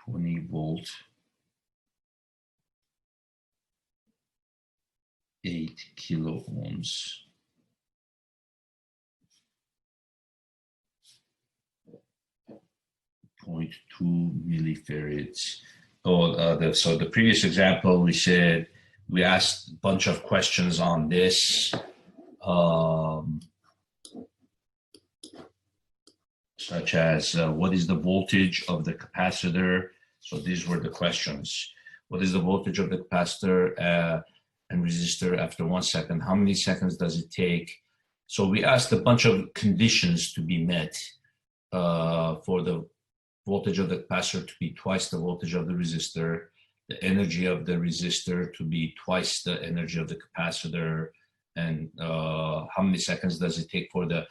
20 volt, 8 kilo ohms. 0.2 millifarads. So the previous example, we said we asked a bunch of questions on this, such as what is the voltage of the capacitor? So these were the questions. What is the voltage of the capacitor and resistor after 1 second? How many seconds does it take? So we asked a bunch of conditions to be met for the voltage of the capacitor to be twice the voltage of the resistor, the energy of the resistor to be twice the energy of the capacitor, and how many seconds does it take for the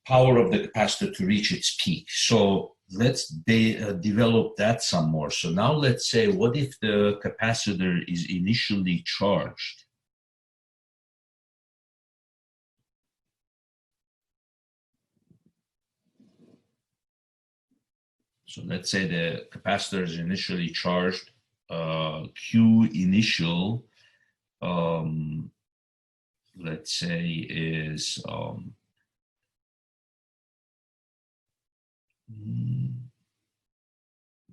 power of the capacitor to reach its peak. So let's develop that some more. So now let's say, what if the capacitor is initially charged? So let's say the capacitor is initially charged, Q initial, let's say is,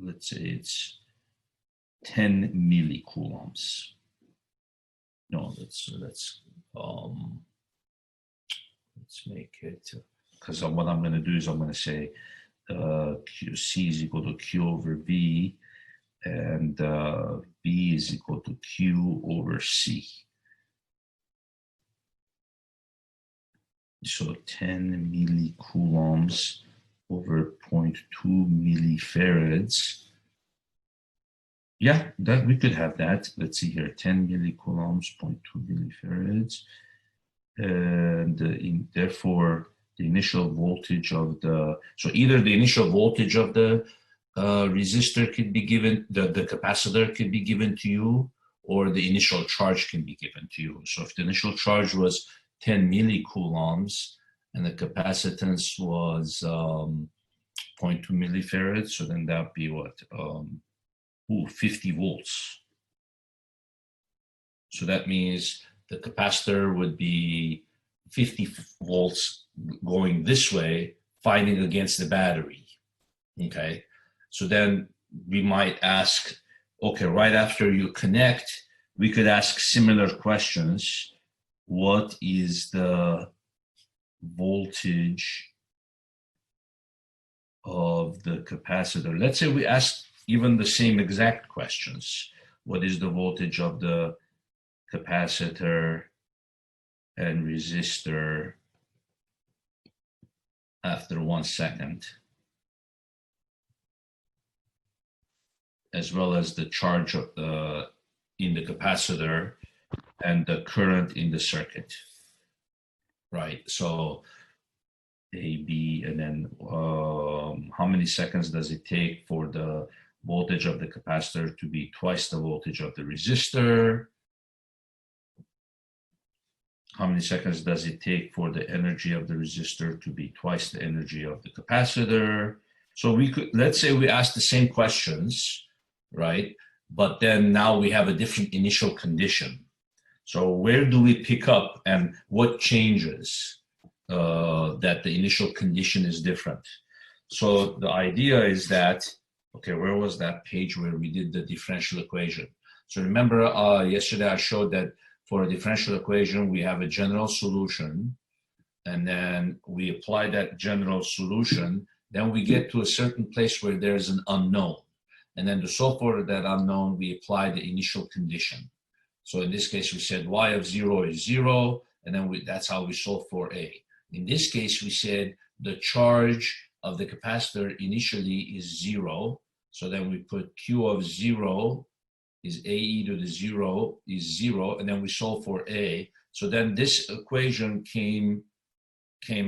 let's say it's 10 millicoulombs. No, let's make it, because what I'm going to do is I'm going to say C is equal to Q over V, and V is equal to Q over C. So 10 millicoulombs over 0.2 millifarads. Yeah, that we could have that. Let's see here, 10 millicoulombs, 0.2 millifarads. And therefore, the initial voltage of the, so either the initial voltage of the resistor could be given, the capacitor could be given to you, or the initial charge can be given to you. So if the initial charge was 10 millicoulombs and the capacitance was 0.2 millifarads, so then that would be what? 50 volts. So that means the capacitor would be 50 volts going this way, fighting against the battery. Okay, so then we might ask, okay, right after you connect, we could ask similar questions. What is the voltage of the capacitor? Let's say we asked even the same exact questions. What is the voltage of the capacitor and resistor after 1 second, as well as the charge of in the capacitor and the current in the circuit, right? So A, B, and then how many seconds does it take for the voltage of the capacitor to be twice the voltage of the resistor? How many seconds does it take for the energy of the resistor to be twice the energy of the capacitor? So we could, let's say we ask the same questions, right? But then now we have a different initial condition. So where do we pick up and what changes that the initial condition is different? So the idea is that, okay, where was that page where we did the differential equation? So remember yesterday I showed that for a differential equation, we have a general solution, and then we apply that general solution. Then we get to a certain place where there's an unknown. And then to solve for that unknown, we apply the initial condition. So in this case, we said y of 0 is 0, and then that's how we solve for A. In this case, we said the charge of the capacitor initially is 0. So then we put Q of 0 is A e to the 0 is 0, and then we solve for A. So then this equation came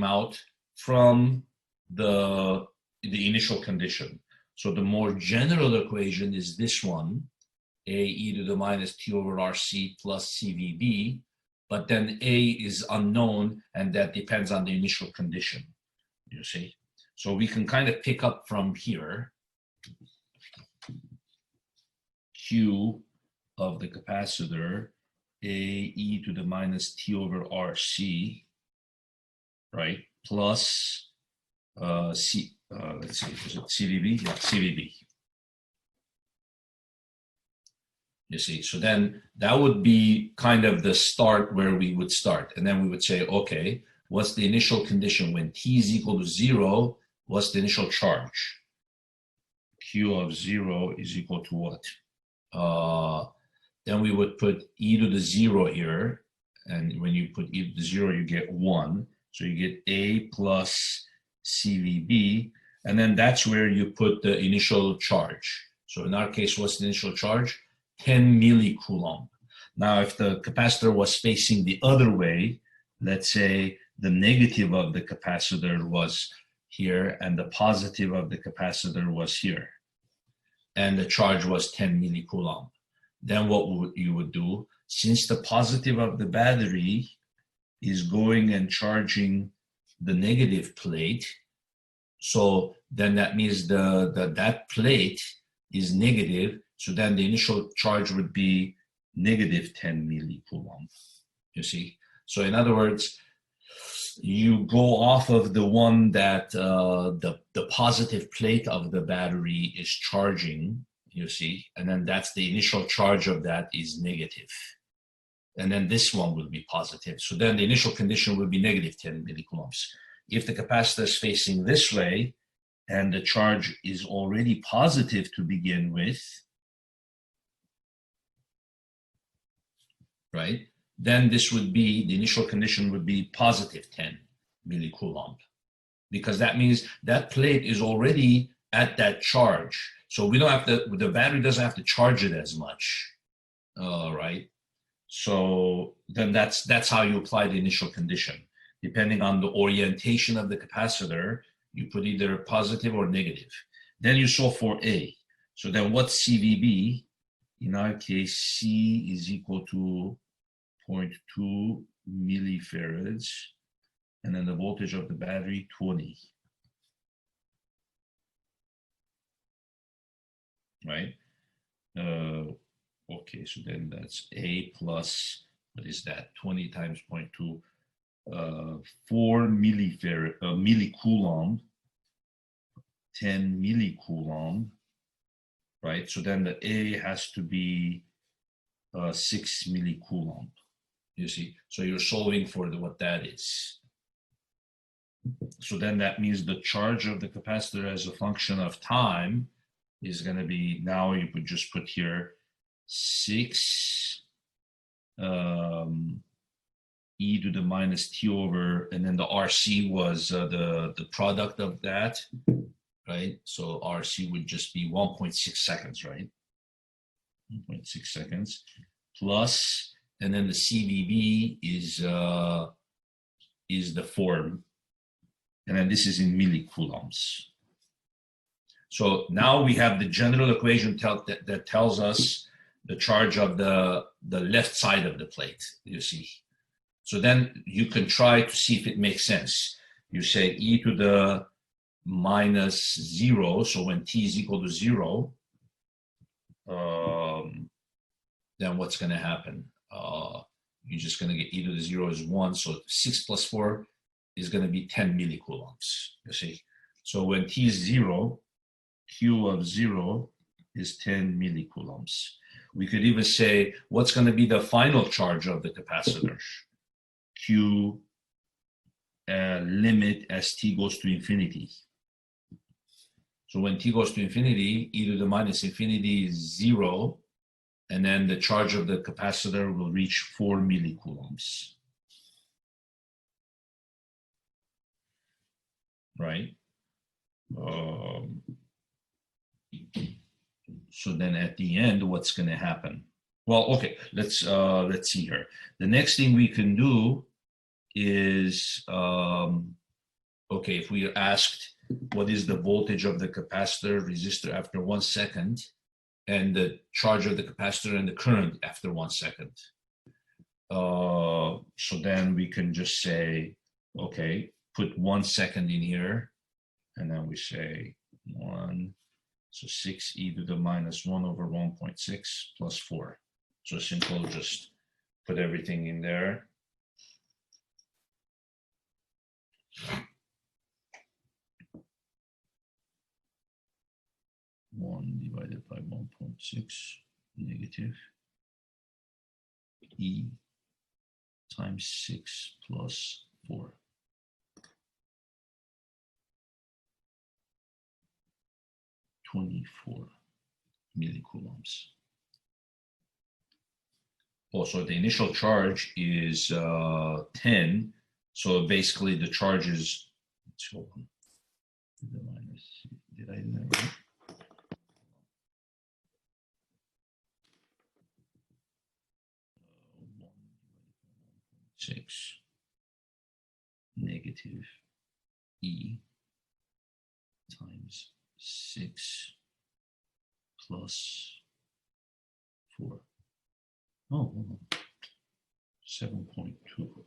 out from the initial condition. So the more general equation is this one, A e to the minus T over RC plus CVB, but then A is unknown, and that depends on the initial condition, you see? So we can kind of pick up from here. Q of the capacitor, A e to the minus T over RC, right? Plus let's see, is it CVB? Yeah, CVB. You see, so then that would be kind of the start where we would start. And then we would say, okay, what's the initial condition when T is equal to 0? What's the initial charge? Q of 0 is equal to what? Then we would put e to the 0 here. And when you put e to the 0, you get 1. So you get A plus CVB. And then that's where you put the initial charge. So in our case, what's the initial charge? 10 millicoulomb. Now, if the capacitor was facing the other way, let's say the negative of the capacitor was here and the positive of the capacitor was here, and the charge was 10 millicoulomb, then what you would do, since the positive of the battery is going and charging the negative plate, so then that means that plate is negative, so then the initial charge would be negative 10 millicoulomb, you see? So in other words, you go off of the one that the positive plate of the battery is charging, you see, and then that's the initial charge of that is negative. And then this one will be positive. So then the initial condition will be negative 10 millicoulombs. If the capacitor is facing this way and the charge is already positive to begin with, right, then this would be, the initial condition would be positive 10 millicoulomb, because that means that plate is already at that charge. So we don't have to, the battery doesn't have to charge it as much, right? So then that's how you apply the initial condition. Depending on the orientation of the capacitor, you put either positive or negative. Then you solve for A. So then what's CVB? In our case, C is equal to 0.2 millifarads, and then the voltage of the battery, 20. Right? Okay, so then that's A plus, what is that? 20 times 0.2, 4 millifarad, millicoulomb, 10 millicoulomb, right? So then the A has to be 6 millicoulomb, you see? So you're solving for what that is. So then that means the charge of the capacitor as a function of time is going to be, now you could just put here 6 e to the minus t over, and then the RC was the product of that, right? So RC would just be 1.6 seconds, right? 1.6 seconds plus, and then the CVB is the form, and then this is in millicoulombs. So now we have the general equation that tells us the charge of the left side of the plate, you see. So then you can try to see if it makes sense. You say e to the minus 0, so when t is equal to 0, then what's going to happen? You're just going to get e to the 0 is 1, so 6 plus 4 is going to be 10 millicoulombs, you see. So when t is 0, Q of 0 is 10 millicoulombs. We could even say, what's going to be the final charge of the capacitor? Q limit as t goes to infinity. So when t goes to infinity, e to the minus infinity is 0, and then the charge of the capacitor will reach 4 millicoulombs. Right? So then at the end, what's going to happen? Well, okay, let's see here. The next thing we can do is, okay, if we are asked what is the voltage of the capacitor resistor after 1 second, and the charge of the capacitor and the current after 1 second. So then we can just say, okay, put 1 second in here, and then we say 1 So 6e to the minus 1 over 1.6 plus 4. So simple, just put everything in there. One divided by 1.6 negative e times 6 plus 4. 24 millicoulombs. Also, the initial charge is 10. So basically the charge is, hold on. Did I do that right? 6 negative e times 6 plus 4. Oh, hold on. 7.2.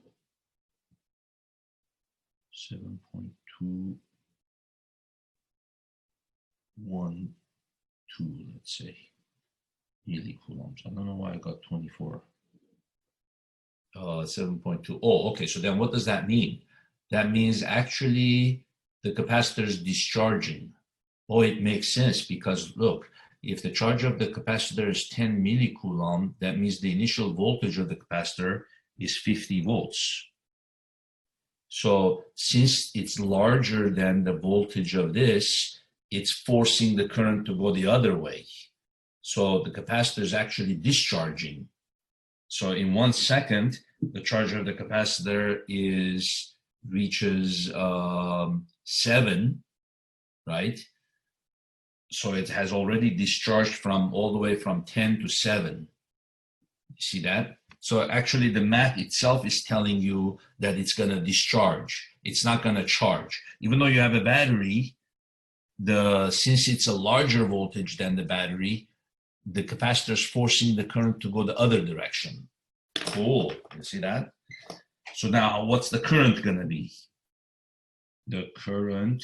7.212, let's say, millicoulombs. I don't know why I got 24. 7.2. Oh, okay. So then what does that mean? That means actually the capacitor is discharging. Oh, it makes sense because look, if the charge of the capacitor is 10 millicoulomb, that means the initial voltage of the capacitor is 50 volts. So since it's larger than the voltage of this, it's forcing the current to go the other way. So the capacitor is actually discharging. So in 1 second, the charge of the capacitor reaches 7, right? So it has already discharged from all the way from 10 to 7. You see that? So actually the math itself is telling you that it's going to discharge. It's not going to charge. Even though you have a battery, since it's a larger voltage than the battery, the capacitor is forcing the current to go the other direction. Cool. You see that? So now what's the current going to be? The current,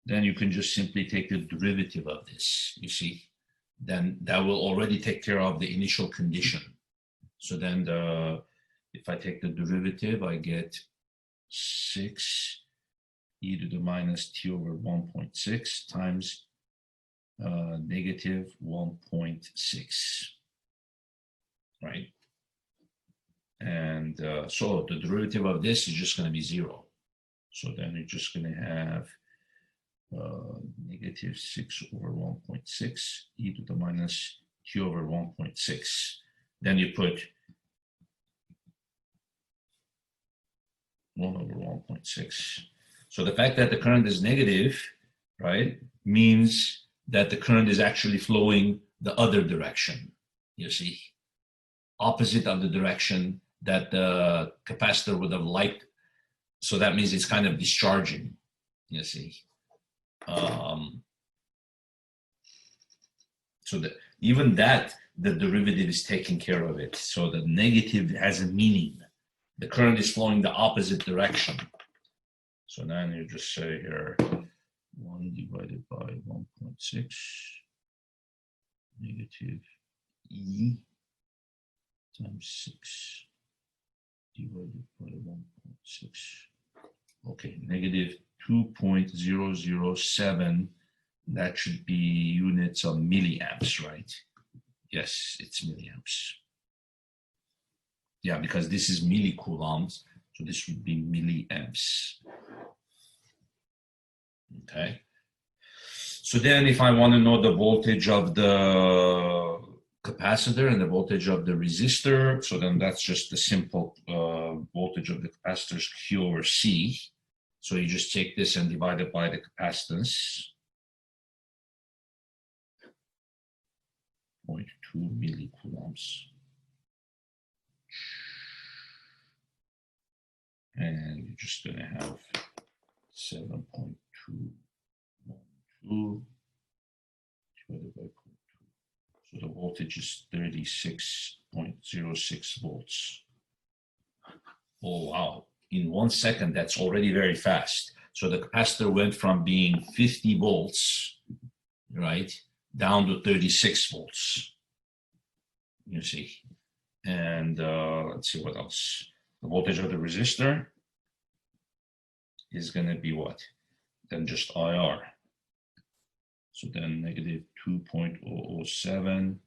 then you can just simply take the derivative of this, you see. Then that will already take care of the initial condition. So then if I take the derivative, I get 6 e to the minus t over 1.6 times negative 1.6, right? And so the derivative of this is just going to be 0. So then you're just going to have negative 6 over 1.6 e to the minus t over 1.6. Then you put 1 over 1.6. So the fact that the current is negative, right, means that the current is actually flowing the other direction, you see, opposite of the direction that the capacitor would have liked. So that means it's kind of discharging, you see. So even that, the derivative is taking care of it. So the negative has a meaning. The current is flowing the opposite direction. So then you just say here, 1 divided by 1.6 negative e times 6 divided by 1.6. Okay, negative 2.007. That should be units of milliamps, right? Yes, it's milliamps. Yeah, because this is millicoulombs, so this would be milliamps. Okay. So then if I want to know the voltage of the capacitor and the voltage of the resistor, so then that's just the simple voltage of the capacitor is Q over C. So you just take this and divide it by the capacitance. 0.2 millicoulombs. And you're just going to have 7.212 divided by 0.2. So the voltage is 36.06 volts. Oh, wow. In 1 second, that's already very fast. So the capacitor went from being 50 volts, right, down to 36 volts, you see. And let's see what else. The voltage of the resistor is going to be what? Then just IR. So then negative 2.007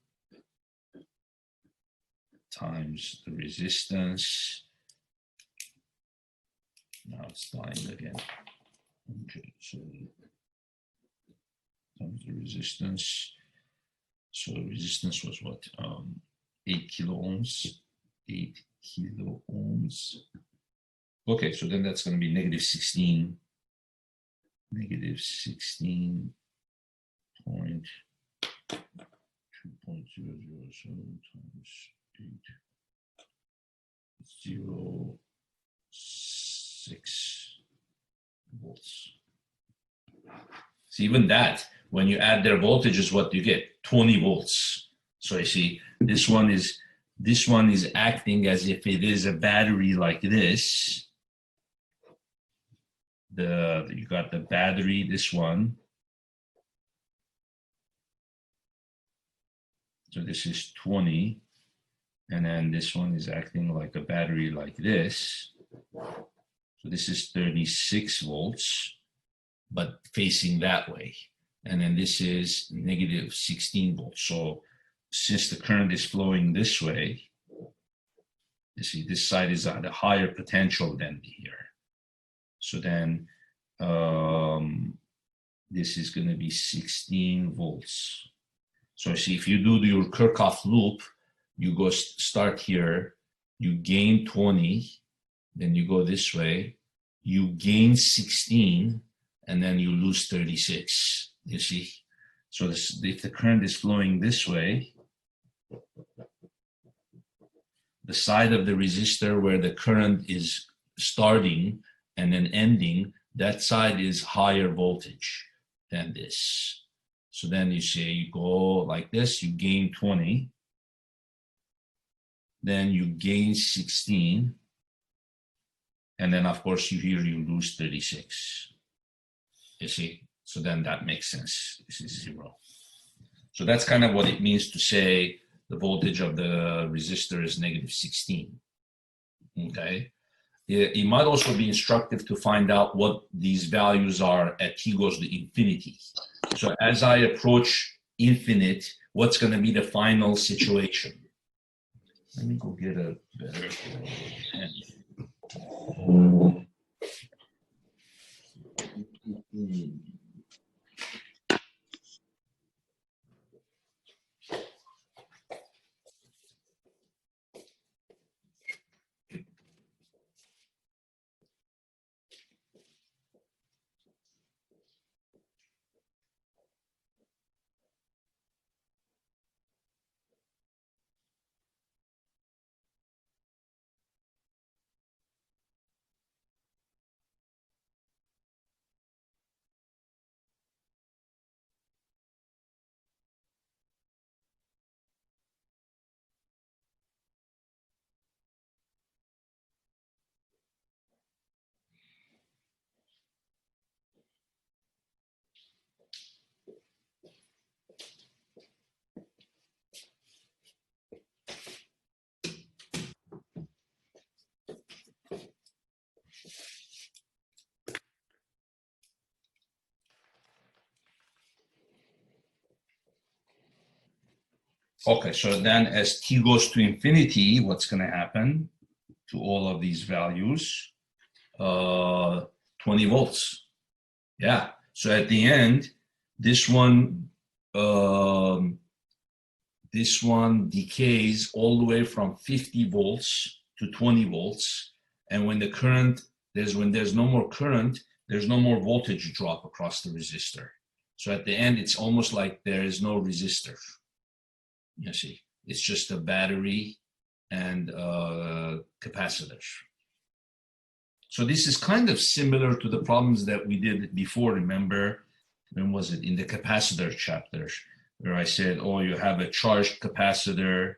times the resistance. Now it's lying again. Okay, so times the resistance. So the resistance was what? 8 kilo ohms. 8 kilo ohms. Okay, so then that's going to be negative 16. Negative 16.2.007 times 8.06 volts. So even that, when you add their voltages, what do you get? 20 volts. So you see, this one is acting as if it is a battery like this. You got the battery, this one. So this is 20, and then this one is acting like a battery like this. So this is 36 volts, but facing that way. And then this is negative 16 volts. So since the current is flowing this way, you see this side is at a higher potential than here. So then this is going to be 16 volts. So see, if you do your Kirchhoff loop, you go start here, you gain 20, then you go this way, you gain 16, and then you lose 36. You see? So this, if the current is flowing this way, the side of the resistor where the current is starting and then ending, that side is higher voltage than this. So then you say you go like this, you gain 20, then you gain 16, and then of course you lose 36. You see? So then that makes sense. This is 0. So that's kind of what it means to say the voltage of the resistor is negative 16. Okay? It might also be instructive to find out what these values are at t goes to infinity. So as I approach infinite, what's going to be the final situation? Let me go get a better pen. Okay, so then as t goes to infinity, what's going to happen to all of these values? 20 volts. Yeah. So at the end, this one decays all the way from 50 volts to 20 volts. And when there's no more current, there's no more voltage drop across the resistor. So at the end, it's almost like there is no resistor. You see, it's just a battery and capacitors. So this is kind of similar to the problems that we did before. Remember, when was it? In the capacitor chapter, where I said, oh, you have a charged capacitor,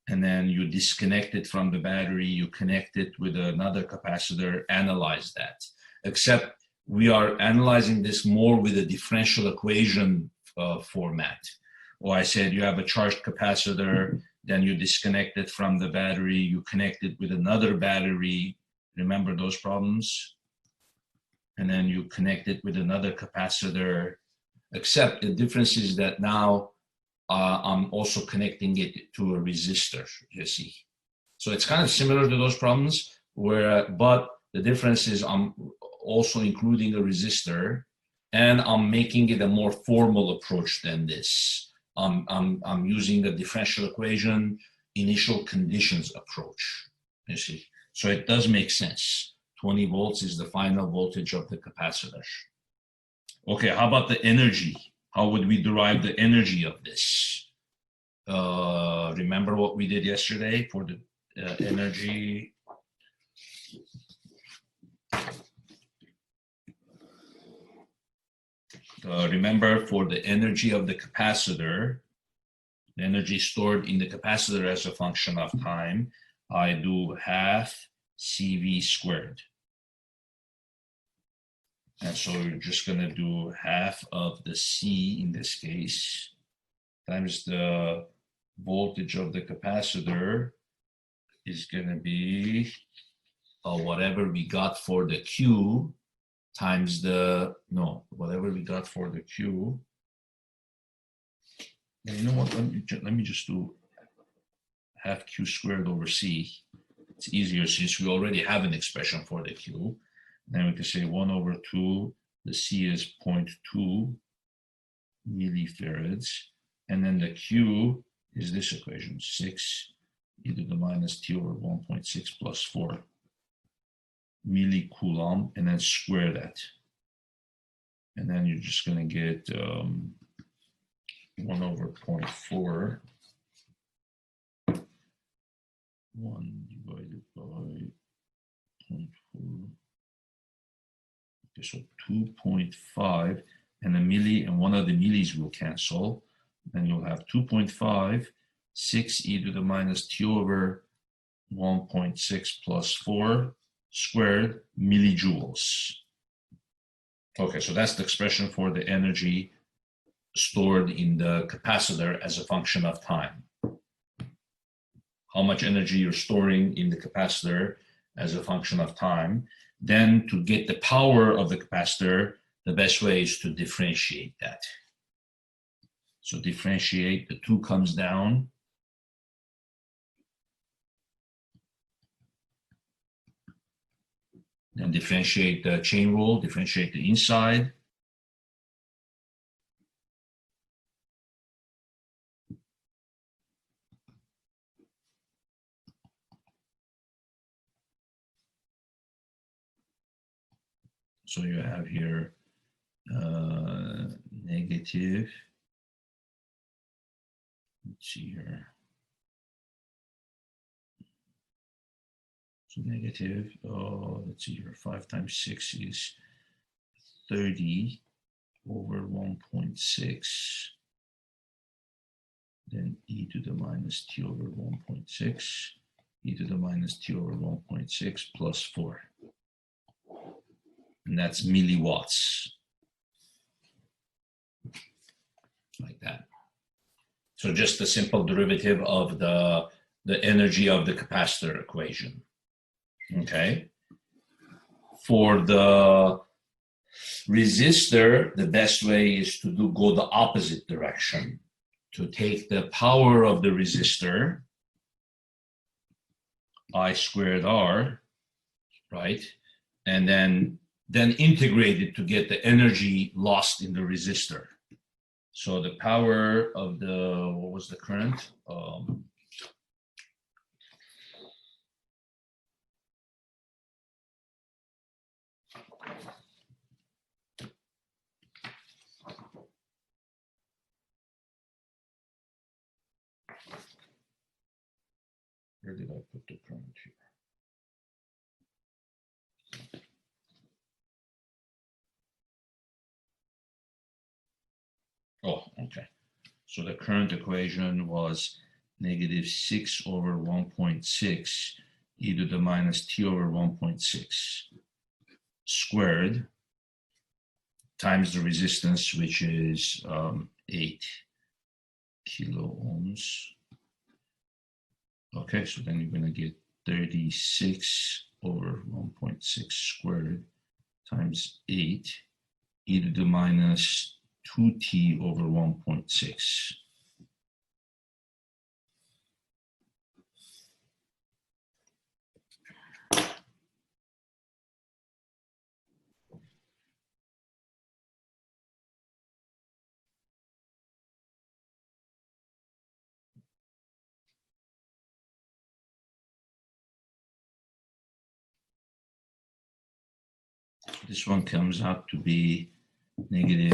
and then you disconnect it from the battery, you connect it with another capacitor, analyze that. Except we are analyzing this more with a differential equation format. Or I said you have a charged capacitor, then you disconnect it from the battery, you connect it with another battery. Remember those problems? And then you connect it with another capacitor, except the difference is that now I'm also connecting it to a resistor, you see. So it's kind of similar to those problems, but the difference is I'm also including a resistor, and I'm making it a more formal approach than this. I'm using a differential equation, initial conditions approach, you see. So it does make sense. 20 volts is the final voltage of the capacitor. Okay, how about the energy? How would we derive the energy of this? Remember what we did yesterday for the energy? Remember, for the energy of the capacitor, the energy stored in the capacitor as a function of time, I do half CV squared. And so you're just going to do half of the C in this case times the voltage of the capacitor is going to be whatever we got for the Q times the, no, whatever we got for the Q. And you know what, let me just do half Q squared over C. It's easier since we already have an expression for the Q. Then we can say 1 over 2, the C is 0.2 millifarads. And then the Q is this equation, 6 e to the minus t over 1.6 plus 4 millicoulomb, and then square that. And then you're just going to get 1 over 0.4, 1 divided by 0.4. Okay, so 2.5, and a milli, and one of the millis will cancel. Then you'll have 2.5, 6 e to the minus t over 1.6 plus 4 squared millijoules. Okay, so that's the expression for the energy stored in the capacitor as a function of time. How much energy you're storing in the capacitor as a function of time. Then to get the power of the capacitor, the best way is to differentiate that. So differentiate, the 2 comes down. Then differentiate the chain rule, differentiate the inside. So you have here negative, let's see here. So negative, let's see here, 5 times 6 is 30 over 1.6. Then e to the minus t over 1.6, e to the minus t over 1.6 plus 4. And that's milliwatts. Like that. So just a simple derivative of the energy of the capacitor equation. Okay. For the resistor, the best way is to go the opposite direction. To take the power of the resistor, I squared R, right? And then integrate it to get the energy lost in the resistor. So the power of the, what was the current? Where did I put the current here? Oh, okay. So the current equation was negative 6 over 1.6 e to the minus t over 1.6 squared. times the resistance, which is 8 kilo ohms. Okay, so then you're going to get 36 over 1.6 squared times 8 e to the minus 2t over 1.6. This one comes out to be negative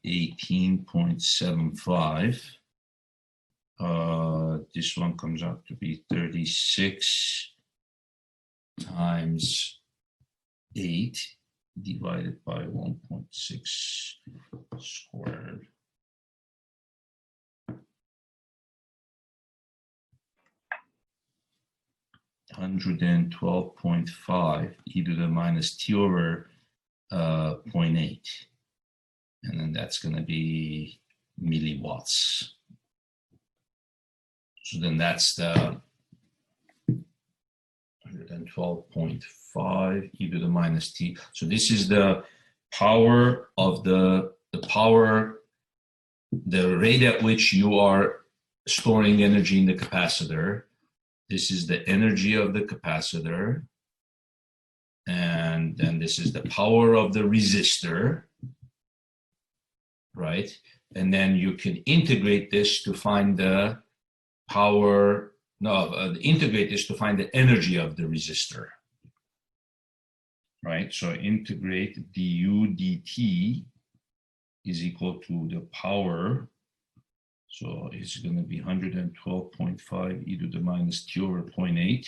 18.75. This one comes out to be 36 times 8 divided by 1.6 squared. $112.5 e to the minus t over 0.8, and then that's going to be milliwatts. So then that's the 112.5 e to the minus t. So this is the power of the rate at which you are storing energy in the capacitor. This is the energy of the capacitor, and then this is the power of the resistor, right? And then you can integrate this to find the power, integrate this to find the energy of the resistor, right? So integrate du dt is equal to the power. So it's going to be 112.5 e to the minus t over 0.8,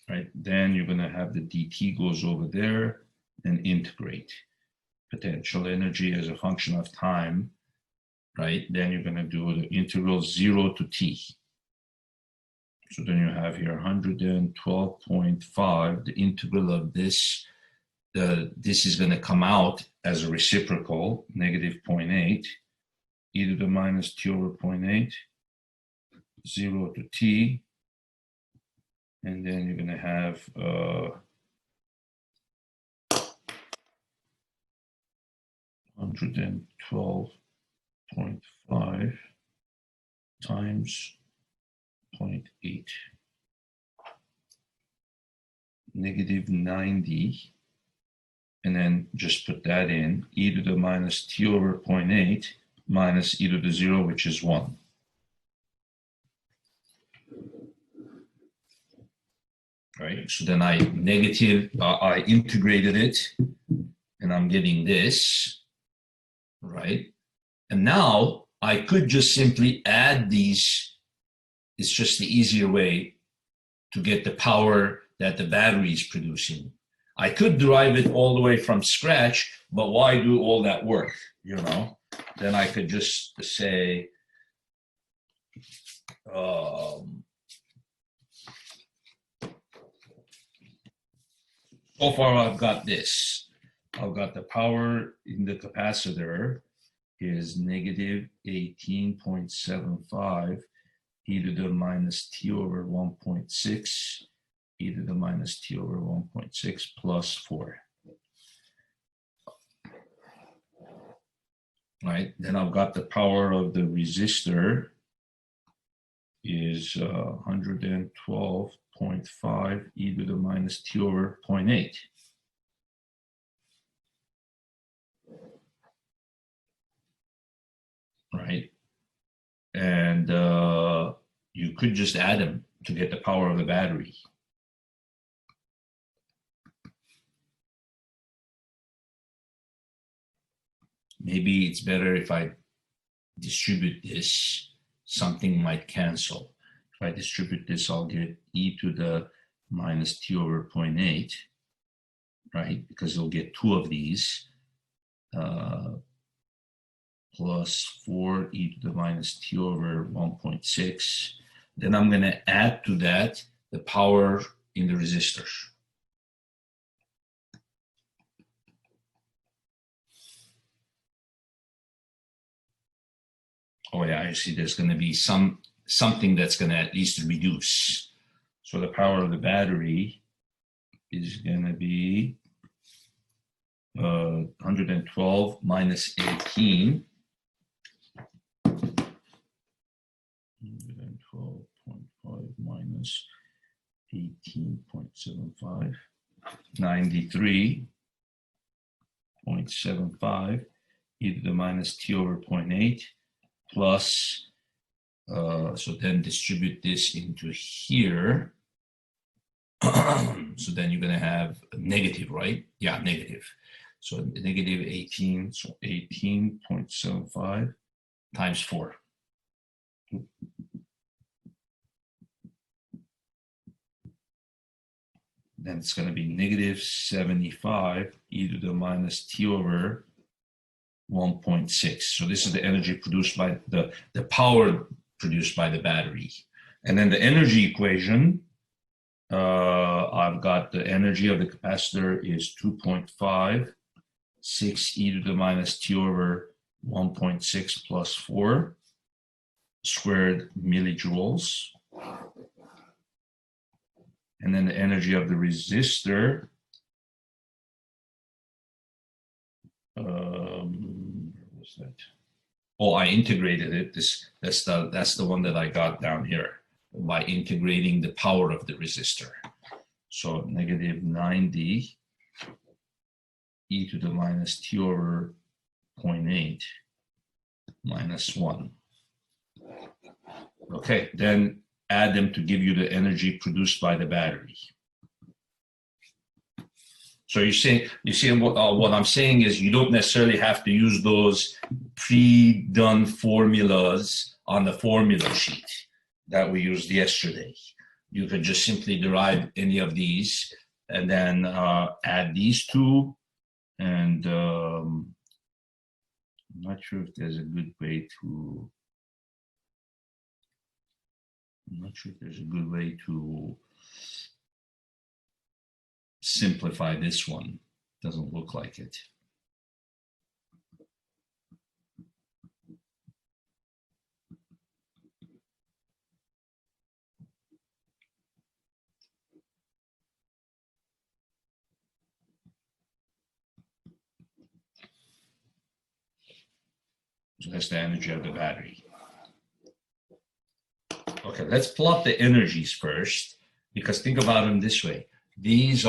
right? Then you're going to have the dt goes over there and integrate potential energy as a function of time, right? Then you're going to do the integral 0 to t. So then you have here 112.5, the integral of this, this is going to come out as a reciprocal, negative 0.8. E to the minus t over 0.8, 0 to t, and then you're going to have 112.5 times 0.8, negative 90, and then just put that in, e to the minus t over 0.8 minus e to the 0, which is 1. Right, so then I integrated it, and I'm getting this, right? And now I could just simply add these. It's just the easier way to get the power that the battery is producing. I could derive it all the way from scratch, but why do all that work, you know? Then I could just say, so far I've got this. I've got the power in the capacitor is negative 18.75 e to the minus t over 1.6, e to the minus t over 1.6 plus 4. Right, then I've got the power of the resistor is 112.5 e to the minus t over 0.8. Right, and you could just add them to get the power of the battery. Maybe it's better if I distribute this, something might cancel. If I distribute this, I'll get e to the minus t over 0.8, right? Because you'll get 2 of these, plus 4 e to the minus t over 1.6. Then I'm going to add to that the power in the resistors. Oh yeah, I see there's going to be something that's going to at least reduce. So the power of the battery is going to be 112 minus 18. 112.5 minus 18.75. 93.75 e to the minus t over 0.8 plus, so then distribute this into here. So then you're going to have a negative, right? Yeah, negative. So negative 18, so 18.75 times 4. Then it's going to be negative 75 e to the minus t over 1.6. So this is the energy produced by the power produced by the battery. And then the energy equation, I've got the energy of the capacitor is 2.5, 6 e to the minus t over 1.6 plus 4 squared millijoules. And then the energy of the resistor, what's that? Oh, I integrated it. That's the one that I got down here by integrating the power of the resistor. So negative 90 e to the minus t over 0.8 minus 1. Okay, then add them to give you the energy produced by the battery. So you see what I'm saying is you don't necessarily have to use those pre-done formulas on the formula sheet that we used yesterday. You could just simply derive any of these and then add these two. And I'm not sure if there's a good way to. I'm not sure if there's a good way to simplify this one. Doesn't look like it. So that's the energy of the battery. Okay, let's plot the energies first, because think about them this way. These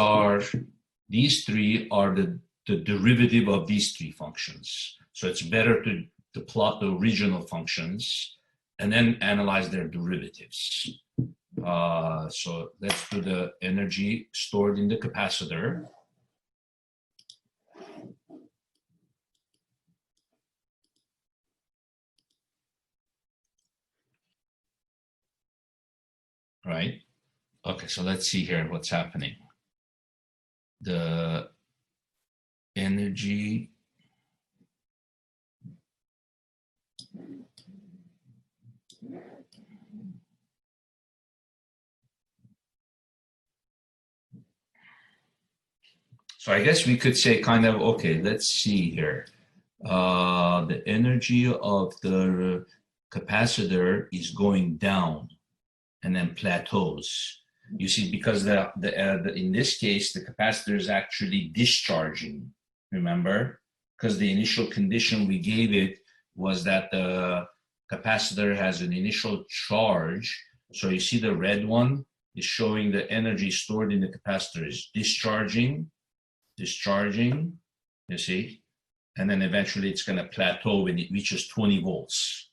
three are the derivative of these three functions. So it's better to plot the original functions and then analyze their derivatives. So let's do the energy stored in the capacitor. Right? Okay, so let's see here what's happening. The energy so I guess we could say kind of, okay, let's see here. The energy of the capacitor is going down and then plateaus. You see, because in this case, the capacitor is actually discharging, remember? Because the initial condition we gave it was that the capacitor has an initial charge. So you see the red one is showing the energy stored in the capacitor is discharging, you see? And then eventually it's going to plateau when it reaches 20 volts,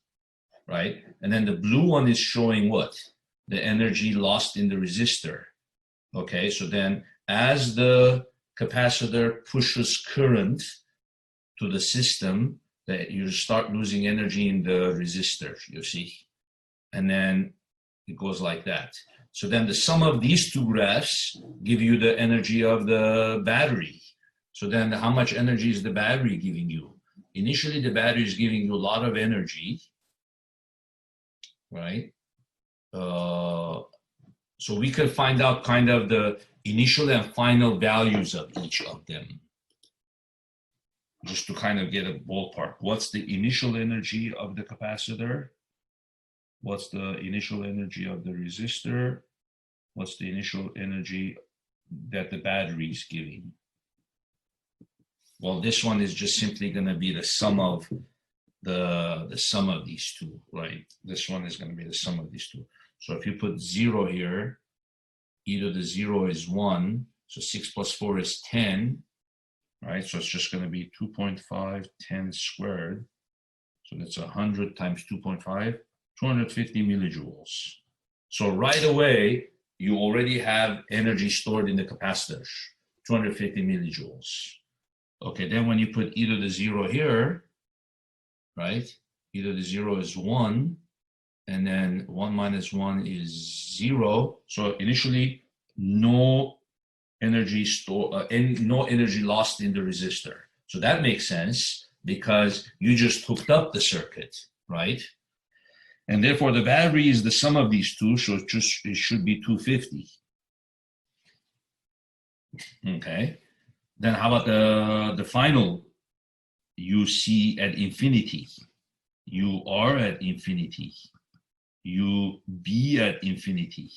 right? And then the blue one is showing what? The energy lost in the resistor. Okay, so then as the capacitor pushes current to the system, that you start losing energy in the resistor, you see? And then it goes like that. So then the sum of these two graphs give you the energy of the battery. So then how much energy is the battery giving you? Initially, the battery is giving you a lot of energy, right? So we can find out kind of the initial and final values of each of them. just to kind of get a ballpark. What's the initial energy of the capacitor? What's the initial energy of the resistor? What's the initial energy that the battery is giving? Well, this one is just simply going to be the sum of the sum of these two, right? This one is going to be the sum of these two. So if you put 0 here, e to the 0 is 1, so 6 plus 4 is 10, right? So it's just going to be 2.5, 10 squared. So that's 100 times 2.5, 250 millijoules. So right away, you already have energy stored in the capacitor, 250 millijoules. Okay, then when you put e to the 0 here, right? E to the 0 is 1, and then 1 minus 1 is 0. So initially, no energy no energy lost in the resistor. So that makes sense because you just hooked up the circuit, right? And therefore, the battery is the sum of these two, so it should be 250. Okay. Then how about the final UC at infinity? UR at infinity. UB at infinity.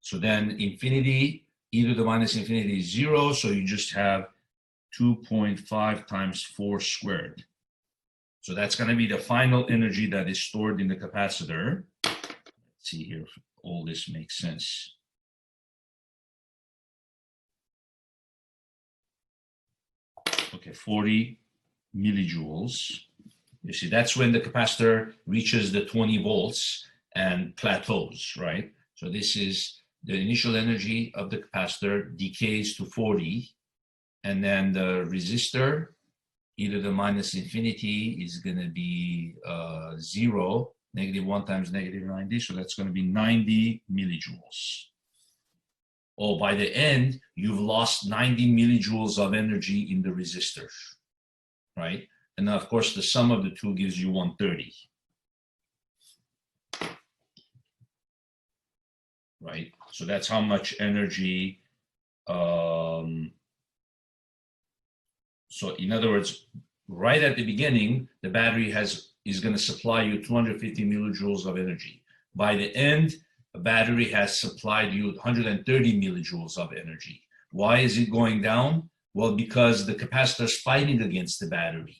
So then infinity, e to the minus infinity is 0, so you just have 2.5 times 4 squared. So that's going to be the final energy that is stored in the capacitor. Let's see here if all this makes sense. Okay, 40 millijoules. You see, that's when the capacitor reaches the 20 volts and plateaus, right? So this is the initial energy of the capacitor decays to 40, and then the resistor, e to the minus infinity, is going to be 0, negative 1 times negative 90, so that's going to be 90 millijoules. Oh, by the end, you've lost 90 millijoules of energy in the resistor, right? And then, of course, the sum of the two gives you 130. Right? So that's how much energy. So in other words, right at the beginning, the battery is going to supply you 250 millijoules of energy. By the end, the battery has supplied you 130 millijoules of energy. Why is it going down? Well, because the capacitor is fighting against the battery.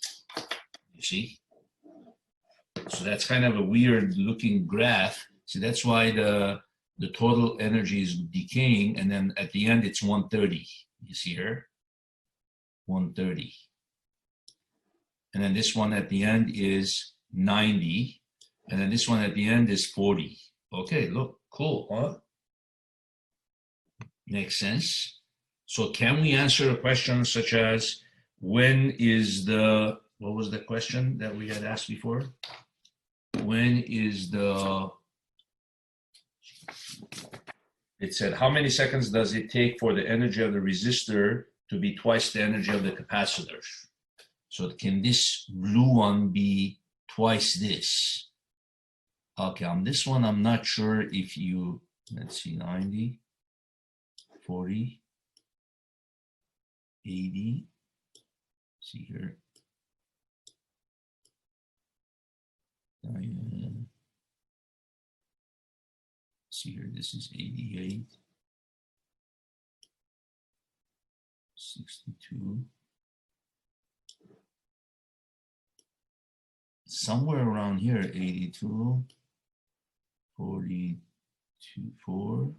You see? So that's kind of a weird looking graph. So that's why the total energy is decaying, and then at the end it's 130. You see here? 130. And then this one at the end is 90. And then this one at the end is 40. Okay, look, cool, huh? Makes sense. So can we answer a question such as, when is the, what was the question that we had asked before? When is the, it said, how many seconds does it take for the energy of the resistor to be twice the energy of the capacitor? So can this blue one be twice this? Okay, on this one, I'm not sure if you, let's see, 90, 40, 80, see here. See here, this is 88, 62. Somewhere around here, 82, 42, 4.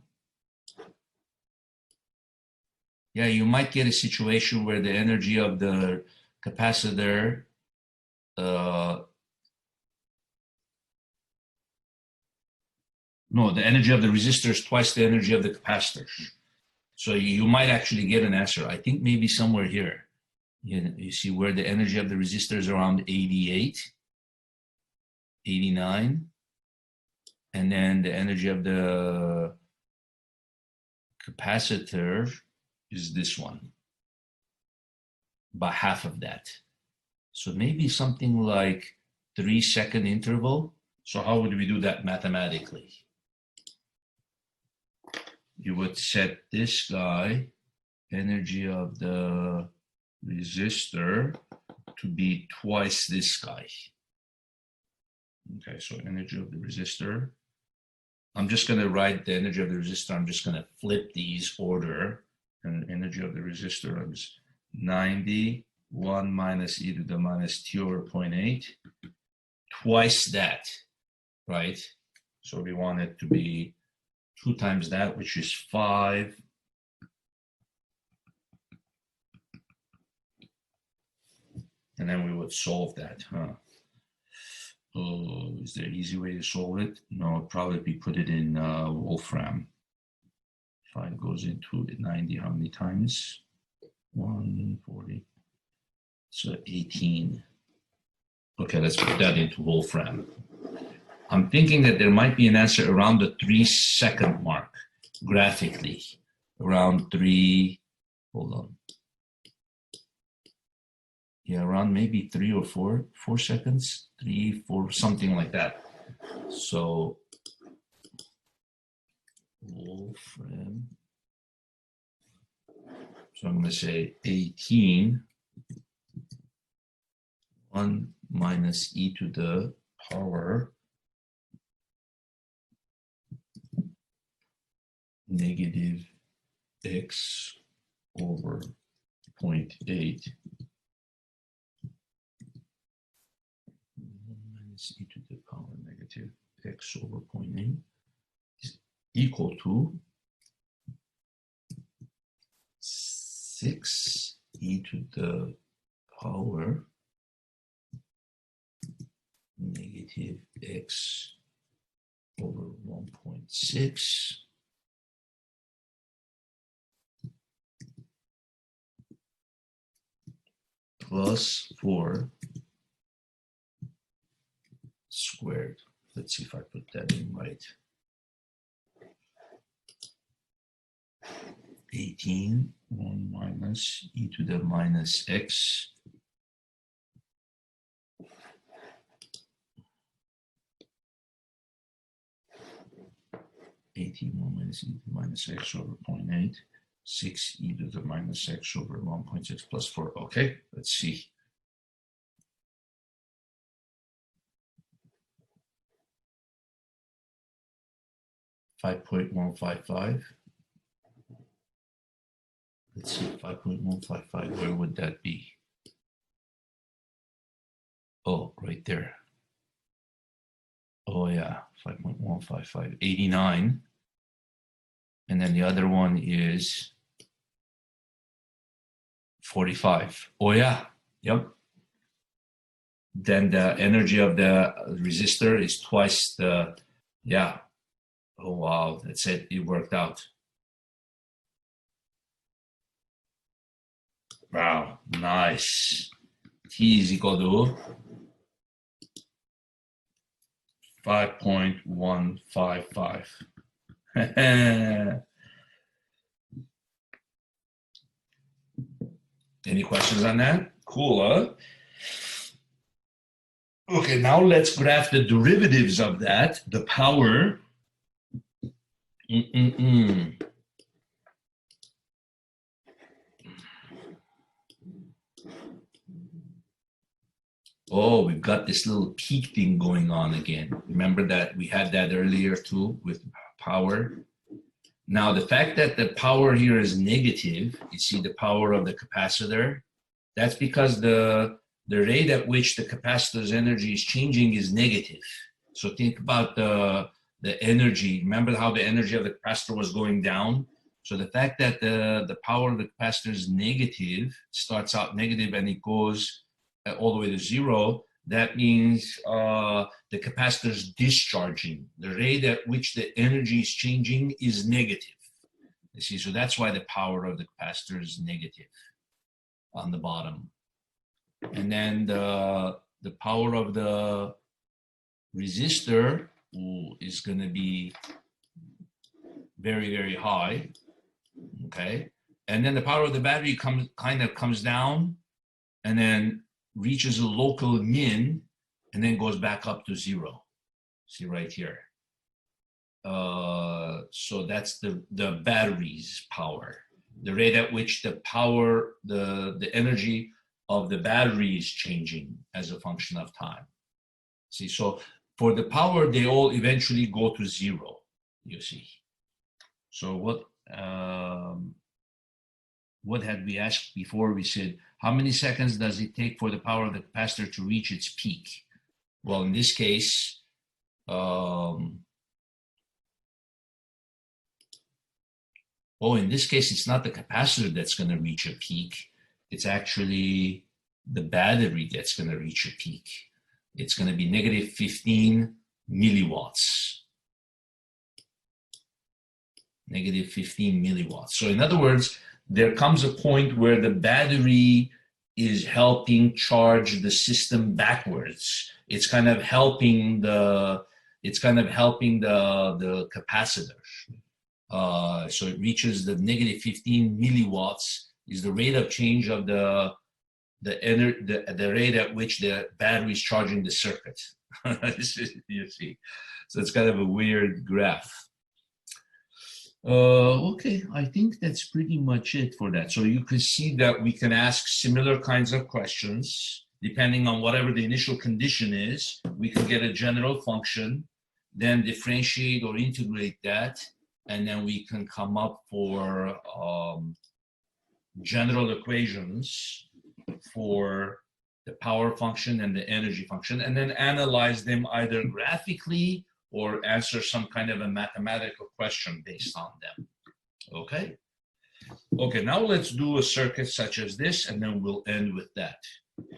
Yeah, you might get a situation where the energy of the capacitor no, the energy of the resistor is twice the energy of the capacitor. So you might actually get an answer. I think maybe somewhere here. You see where the energy of the resistor is around 88, 89. And then the energy of the capacitor is this one, by half of that. So maybe something like 3-second interval. So how would we do that mathematically? You would set this guy, energy of the resistor to be twice this guy. Okay, so energy of the resistor. I'm just going to write the energy of the resistor. I'm just going to flip these order. And energy of the resistor is 91 minus e to the minus t over 0.8. Twice that, right? So we want it to be 2 times that, which is 5. And then we would solve that, huh? Oh, is there an easy way to solve it? No, probably we put it in Wolfram. 5 goes into 90 how many times? 140. So 18. Okay, let's put that into Wolfram. I'm thinking that there might be an answer around the 3-second mark, graphically. Around 3, hold on. Yeah, around maybe 3 or 4 seconds, 3, 4, something like that. So Wolfram. So I'm going to say 18, 1 minus e to the power negative x over 0.8 minus e to the power negative x over 0.8 is equal to 6 e to the power negative x over 1.6 plus 4 squared. Let's see if I put that in right. 18, 1 minus e to the minus x minus e to the minus x over 0.8, 6 e to the minus x over 1.6 plus 4. Okay, let's see. $5.155. Let's see, 5.155, where would that be? Oh, right there. Oh yeah, 5.155, 89. And then the other one is 45. Oh yeah, yep. Then the energy of the resistor is twice the, yeah. Oh wow, that's it, it worked out. Wow, nice. T is equal to 5.155. Any questions on that? Cool, huh? Okay, now let's graph the derivatives of that, the power. Oh, we've got this little peak thing going on again. Remember that we had that earlier too with power. Now the fact that the power here is negative, you see the power of the capacitor, that's because the rate at which the capacitor's energy is changing is negative. So think about the energy. Remember how the energy of the capacitor was going down? So the fact that the power of the capacitor is negative, starts out negative and it goes all the way to 0, that means the capacitor is discharging. The rate at which the energy is changing is negative. You see, so that's why the power of the capacitor is negative on the bottom. And then the power of the resistor is going to be very, very high. Okay. And then the power of the battery kind of comes down and then reaches a local min and then goes back up to 0. See right here. So that's the battery's power. the rate at which the power, the energy of the battery is changing as a function of time. See, so for the power, they all eventually go to zero, you see. So what had we asked before? We said, how many seconds does it take for the power of the capacitor to reach its peak? Well, in this case, it's not the capacitor that's going to reach a peak. It's actually the battery that's going to reach a peak. It's going to be negative 15 milliwatts. Negative 15 milliwatts. So in other words, there comes a point where the battery is helping charge the system backwards. It's kind of helping the capacitor. So it reaches the negative 15 milliwatts is the rate of change of the rate at which the battery is charging the circuit. You see, so it's kind of a weird graph. Okay, I think that's pretty much it for that. So you can see that we can ask similar kinds of questions depending on whatever the initial condition is. We can get a general function, then differentiate or integrate that, and then we can come up for general equations for the power function and the energy function, and then analyze them either graphically or answer some kind of a mathematical question based on them. Okay? Okay, now let's do a circuit such as this, and then we'll end with that.